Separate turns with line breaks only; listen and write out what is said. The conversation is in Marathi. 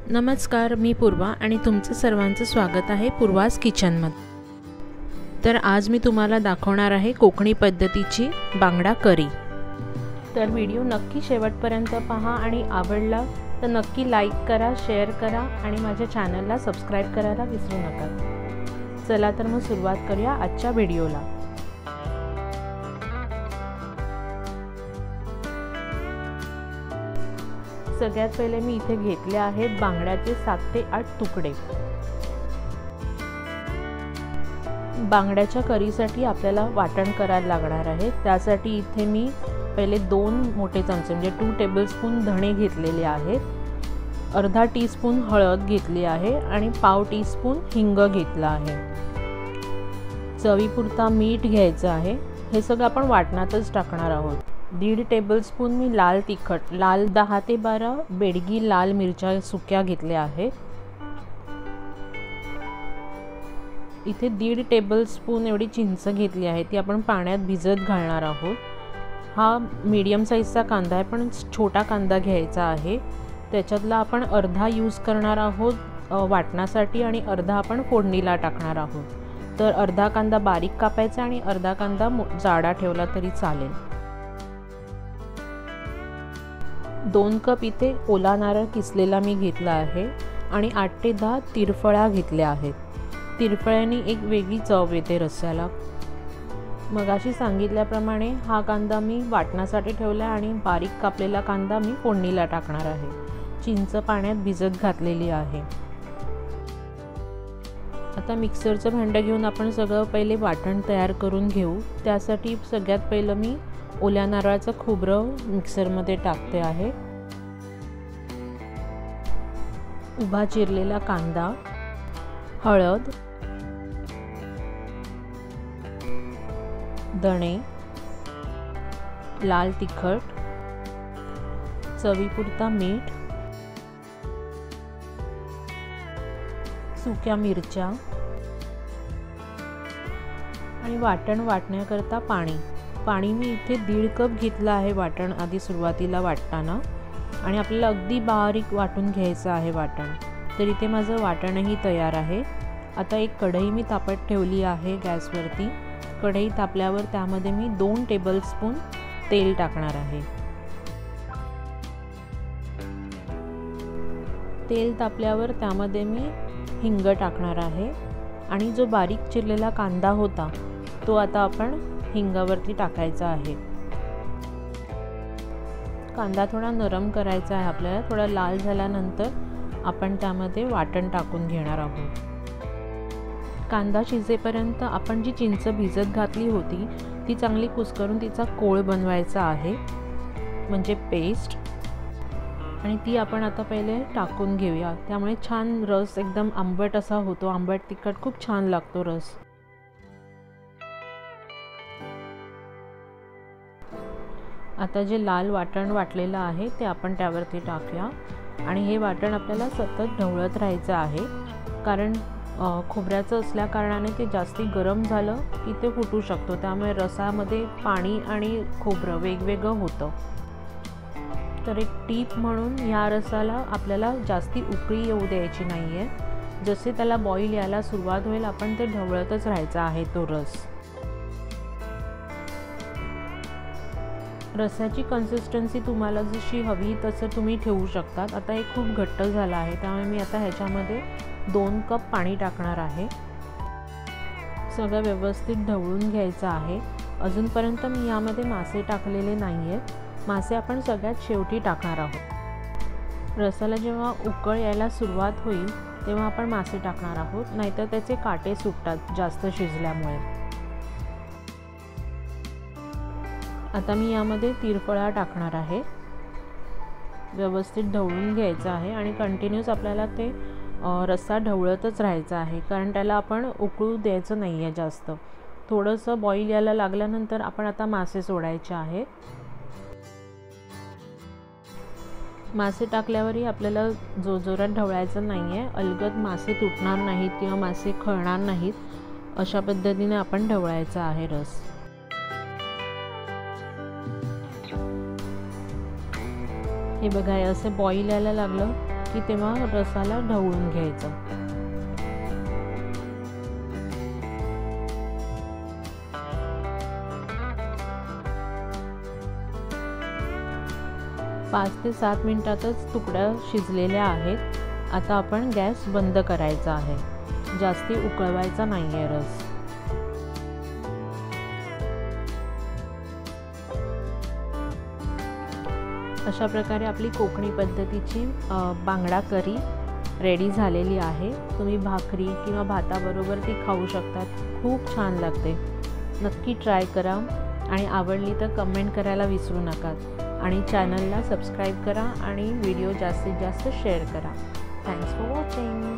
नमस्कार, मी पूर्वा आणि तुमचं सर्वांचं स्वागत आहे पूर्वास किचनमध्ये। तर आज मी तुम्हाला दाखवणार आहे कोकणी पद्धतीची बांगडा करी। तर व्हिडिओ नक्की शेवटपर्यंत पहा आणि आवडला तर नक्की लाईक करा, शेअर करा आणि माझ्या चॅनलला सबस्क्राईब करायला विसरू नका। चला तर मग सुरुवात करूया आजच्या व्हिडिओला। सगळ्यात पहिले मी इथे घेतले आहेत बांगड्याचे 7 ते 8 तुकडे। बांगड्याच्या करीसाठी आपल्याला वाटण करायला लागणार आहे। त्यासाठी इथे मी पहिले 2 मोठे चमचे म्हणजे 2 टेबलस्पून धणे घेतलेले आहेत, अर्धा टीस्पून हळद घेतली आहे आणि पाव टीस्पून हिंग घेतला आहे। चवीपुरता मीठ घ्यायचं आहे। हे सगळं आपण वाटणातच टाकणार आहोत। 1.5 टेबलस्पून मी लाल तिखट, 10 ते 12 बेडगी लाल मिरच्या सुक्या घेतल्या आहेत। इथे 1.5 टेबलस्पून एवढी चिंच घेतली आहे, ती आपण पाण्यात भिजत घालणार आहोत। हा मीडियम साईजचा कांदा आहे, पण छोटा कांदा घ्यायचा आहे। त्याच्यातला आपण अर्धा यूज करणार आहोत वाटणासाठी आणि अर्धा आपण फोडणीला टाकणार आहोत। तर अर्धा कांदा बारीक कापायचा आणि अर्धा कांदा जाडा ठेवला तरी चालेल। 2 कप इथे ओला नारळ किसलेला मी घेतला आहे आणि 8 ते 10 तिरफळ्या घेतल्या आहेत। तिरफळ्यांनी एक वेगळी चव येते रस्स्याला। मगाशी सांगितल्याप्रमाणे हा कांदा मी वाटण्यासाठी ठेवला आणि बारीक कापलेला कांदा मी फोडणीला टाकणार आहे। चिंच पाण्यात भिजत घातलेली आहे। आता मिक्सरचं भांडं घेऊन आपण सगळं पहिले वाटण तयार करून घेऊ। त्यासाठी सगळ्यात पहिलं मी ओल्या नारळाचं खोबरं मिक्सरमध्ये टाकते आहे। उभा चिरलेला कांदा, हळद, धणे, लाल तिखट, चवीपुरता मीठ, सुक्या मिरच्या आणि वाटण वाटण्याकरता पाणी मी इथे 1.5 कप घेतला आहे वाटण आधी सुरुवातीला वाटताना, आणि आपल्याला अगदी बारीक वाटून घ्यायचं आहे वाटण। तर इथे माझं वाटणही तयार आहे। आता एक कढई मी तापत ठेवली आहे गॅसवरती। कढई तापल्यावर त्यामध्ये मी 2 टेबलस्पून तेल टाकणार आहे। तेल तापल्यावर त्यामध्ये मी हिंग टाकणार आहे आणि जो बारीक चिरलेला कांदा होता तो आता आपण हिंगावरती टाकायचा आहे। कांदा थोडा नरम करायचा आहे आपल्याला। थोडा लाल झाल्यानंतर आपण त्यामध्ये वाटण टाकून घेणार आहोत। कांदा शिजेपर्यंत आपण जी चिंच भिजत घातली होती ती चांगली कुस्करून तिचा कोळ बनवायचा आहे, म्हणजे पेस्ट, आणि ती आपण आता पहिले टाकून घेऊया। त्यामुळे छान रस एकदम आंबट असा होतो, आंबट तिखट खूप छान लागतो रस। आता जे लाल वाटण वाटलेलं आहे ते आपण त्यावरती टाकूया आणि हे वाटण आपल्याला सतत ढवळत राहायचं आहे, कारण खोबऱ्याचं असल्या कारणाने ते जास्ती गरम झालं की ते फुटू शकतो। त्यामुळे रसामध्ये पाणी आणि खोबरं वेगवेगळं होतं। तर एक टीप म्हणून या रसाला आपल्याला जास्ती उकळी येऊ द्यायची नाही आहे। जसे त्याला बॉईल यायला सुरुवात होईल आपण ते ढवळतच राहायचा आहे तो रस। रसाची कन्सिस्टन्सी तुम्हाला जशी हवी तसं तुम्ही ठेवू शकतात। आता हे खूप घट्ट झालं आहे, त्यामुळे मी आता ह्याच्यामध्ये 2 कप पाणी टाकणार आहे। सगळं व्यवस्थित ढवळून घ्यायचं आहे। अजूनपर्यंत मी यामध्ये मासे टाकलेले नाही आहेत। मासे आपण सगळ्यात शेवटी टाकणार आहोत। रसाला जेव्हा उकळ यायला सुरुवात होईल तेव्हा आपण मासे टाकणार आहोत, नाहीतर त्याचे काटे सुटतात जास्त शिजल्यामुळे। आता मी यामध्ये तिरफळा टाकणार आहे। व्यवस्थित ढवळून घ्यायचं आहे आणि कंटिन्यूस आपल्याला ते रस्सा ढवळतच राहायचा आहे, कारण त्याला आपण उकळू द्यायचं नाही आहे जास्त। थोडंसं बॉईल यायला लागल्यानंतर आपण आता मासे सोडायचे आहे। मासे टाकल्यावरही आपल्याला जोरात ढवळायचं नाही आहे, अलगद मासे तुटणार नाहीत किंवा मासे खळणार नाहीत, अशा पद्धतीने आपण ढवळायचा आहे रस। हे बघा, असं बॉईल यायला लागलं की तेव्हा रसाला ढवळून घ्यायचं. पाच ते 7 मिनिटातच तुकड्या शिजलेल्या आहेत. आता आपण गॅस बंद करायचा आहे. जास्ती उकळवायचा नाही आहे रस. अशा प्रकारे आपली कोकणी पद्धतीची बांगडा करी रेडी झालेली आहे. तुम्ही भाकरी किंवा भाताबरोबर ती खाऊ शकतात. खूप छान लागते. नक्की ट्राय करा आणि आवडली तर कमेंट करायला विसरू नका. आणि चॅनलला सबस्क्राईब करा आणि व्हिडिओ जास्तीत जास्त शेअर करा. Thanks for watching.